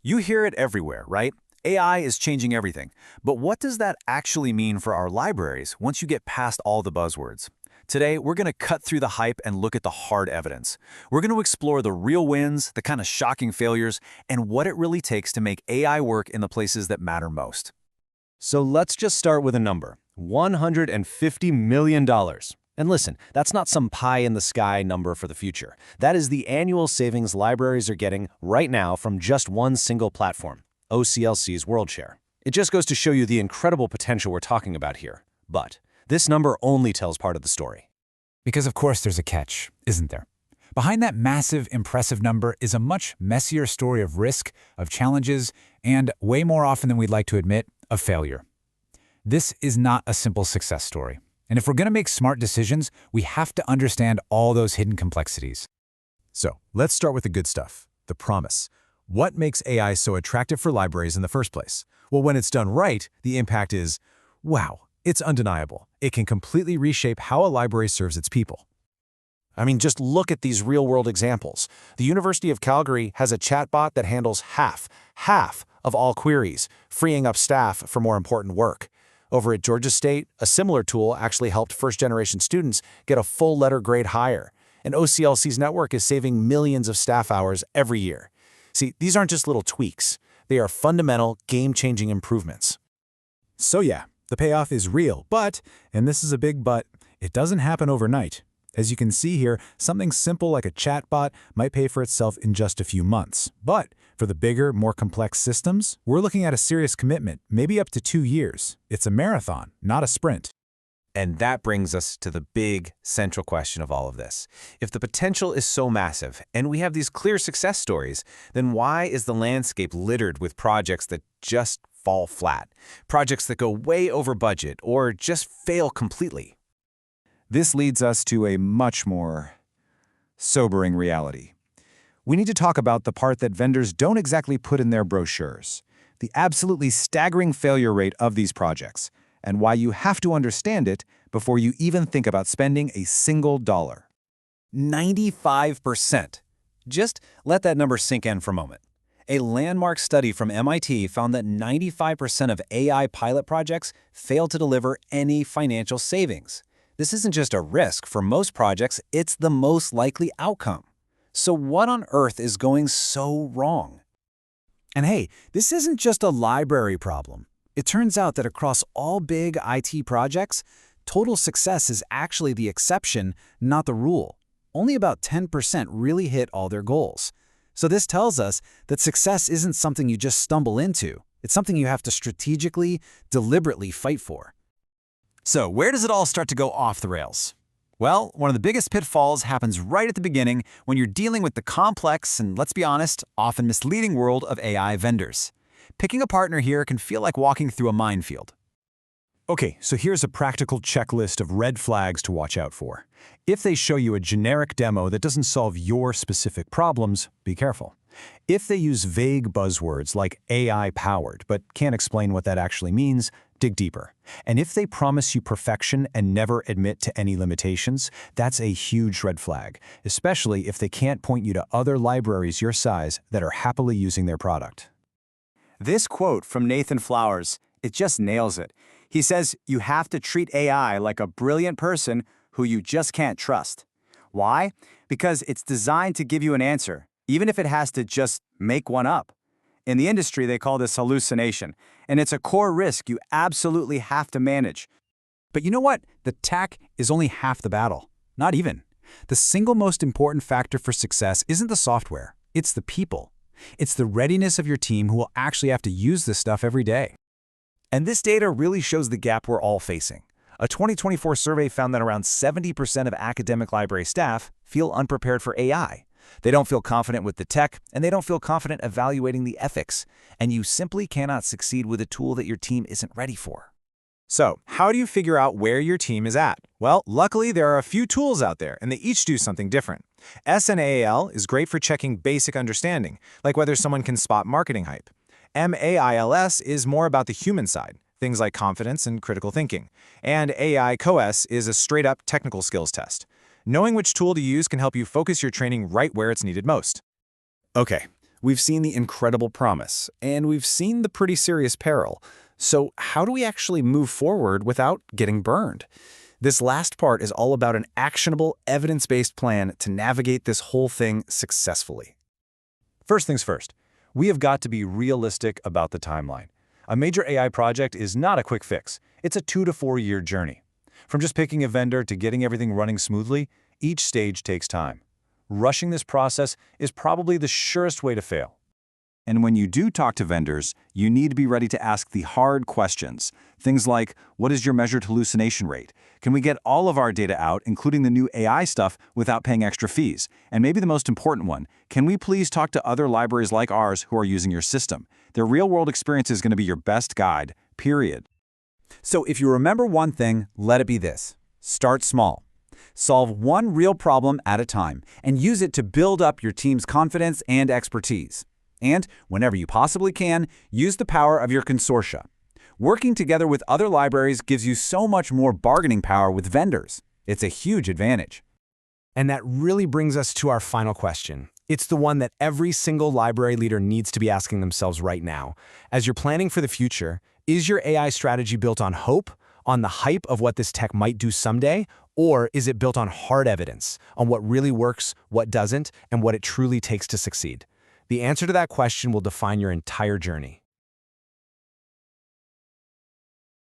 You hear it everywhere, right? AI is changing everything. But what does that actually mean for our libraries once you get past all the buzzwords? Today, we're going to cut through the hype and look at the hard evidence. We're going to explore the real wins, the kind of shocking failures, and what it really takes to make AI work in the places that matter most. So let's just start with a number, $150 million. And listen, that's not some pie-in-the-sky number for the future. That is the annual savings libraries are getting right now from just one single platform, OCLC's WorldShare. It just goes to show you the incredible potential we're talking about here. But this number only tells part of the story. Because of course there's a catch, isn't there? Behind that massive, impressive number is a much messier story of risk, of challenges, and, way more often than we'd like to admit, of failure. This is not a simple success story. And if we're going to make smart decisions, we have to understand all those hidden complexities. So, let's start with the good stuff, the promise. What makes AI so attractive for libraries in the first place? Well, when it's done right, the impact is, wow, it's undeniable. It can completely reshape how a library serves its people. I mean, just look at these real-world examples. The University of Calgary has a chatbot that handles half of all queries, freeing up staff for more important work. Over at Georgia State, a similar tool actually helped first-generation students get a full letter grade higher, and OCLC's network is saving millions of staff hours every year. See, these aren't just little tweaks. They are fundamental, game-changing improvements. So yeah, the payoff is real, but, and this is a big but, it doesn't happen overnight. As you can see here, something simple like a chatbot might pay for itself in just a few months. But for the bigger, more complex systems, we're looking at a serious commitment, maybe up to 2 years. It's a marathon, not a sprint. And that brings us to the big, central question of all of this. If the potential is so massive, and we have these clear success stories, then why is the landscape littered with projects that just fall flat? Projects that go way over budget or just fail completely? This leads us to a much more sobering reality. We need to talk about the part that vendors don't exactly put in their brochures, the absolutely staggering failure rate of these projects, and why you have to understand it before you even think about spending a single dollar. 95%. Just let that number sink in for a moment. A landmark study from MIT found that 95% of AI pilot projects fail to deliver any financial savings. This isn't just a risk. For most projects, it's the most likely outcome. So what on earth is going so wrong? And hey, this isn't just a library problem. It turns out that across all big IT projects, total success is actually the exception, not the rule. Only about 10% really hit all their goals. So this tells us that success isn't something you just stumble into. It's something you have to strategically, deliberately fight for. So where does it all start to go off the rails? Well, one of the biggest pitfalls happens right at the beginning when you're dealing with the complex and, let's be honest, often misleading world of AI vendors. Picking a partner here can feel like walking through a minefield. Okay, so here's a practical checklist of red flags to watch out for. If they show you a generic demo that doesn't solve your specific problems, be careful. If they use vague buzzwords like AI-powered but can't explain what that actually means, dig deeper. And if they promise you perfection and never admit to any limitations, that's a huge red flag, especially if they can't point you to other libraries your size that are happily using their product. This quote from Nathan Flowers, it just nails it. He says, you have to treat AI like a brilliant person who you just can't trust. Why? Because it's designed to give you an answer, even if it has to just make one up. In the industry, they call this hallucination, and it's a core risk you absolutely have to manage. But you know what? The tech is only half the battle. Not even. The single most important factor for success isn't the software. It's the people. It's the readiness of your team who will actually have to use this stuff every day. And this data really shows the gap we're all facing. A 2024 survey found that around 70% of academic library staff feel unprepared for AI. They don't feel confident with the tech, and they don't feel confident evaluating the ethics. And you simply cannot succeed with a tool that your team isn't ready for. So, how do you figure out where your team is at? Well, luckily there are a few tools out there, and they each do something different. SNAAL is great for checking basic understanding, like whether someone can spot marketing hype. MAILS is more about the human side, things like confidence and critical thinking. And AI COS is a straight-up technical skills test. Knowing which tool to use can help you focus your training right where it's needed most. Okay, We've seen the incredible promise, and we've seen the pretty serious peril. So how do we actually move forward without getting burned? This last part is all about an actionable, evidence-based plan to navigate this whole thing successfully. First things first, we have got to be realistic about the timeline. A major AI project is not a quick fix. It's a 2 to 4 year journey. From just picking a vendor to getting everything running smoothly, each stage takes time. Rushing this process is probably the surest way to fail. And when you do talk to vendors, you need to be ready to ask the hard questions. Things like, what is your measured hallucination rate? Can we get all of our data out, including the new AI stuff, without paying extra fees? And maybe the most important one, can we please talk to other libraries like ours who are using your system? Their real-world experience is going to be your best guide, period. So if you remember one thing, let it be this. Start small. Solve one real problem at a time and use it to build up your team's confidence and expertise. And, whenever you possibly can, use the power of your consortia. Working together with other libraries gives you so much more bargaining power with vendors. It's a huge advantage. And that really brings us to our final question. It's the one that every single library leader needs to be asking themselves right now. As you're planning for the future, is your AI strategy built on hope, on the hype of what this tech might do someday, or is it built on hard evidence, on what really works, what doesn't, and what it truly takes to succeed? The answer to that question will define your entire journey.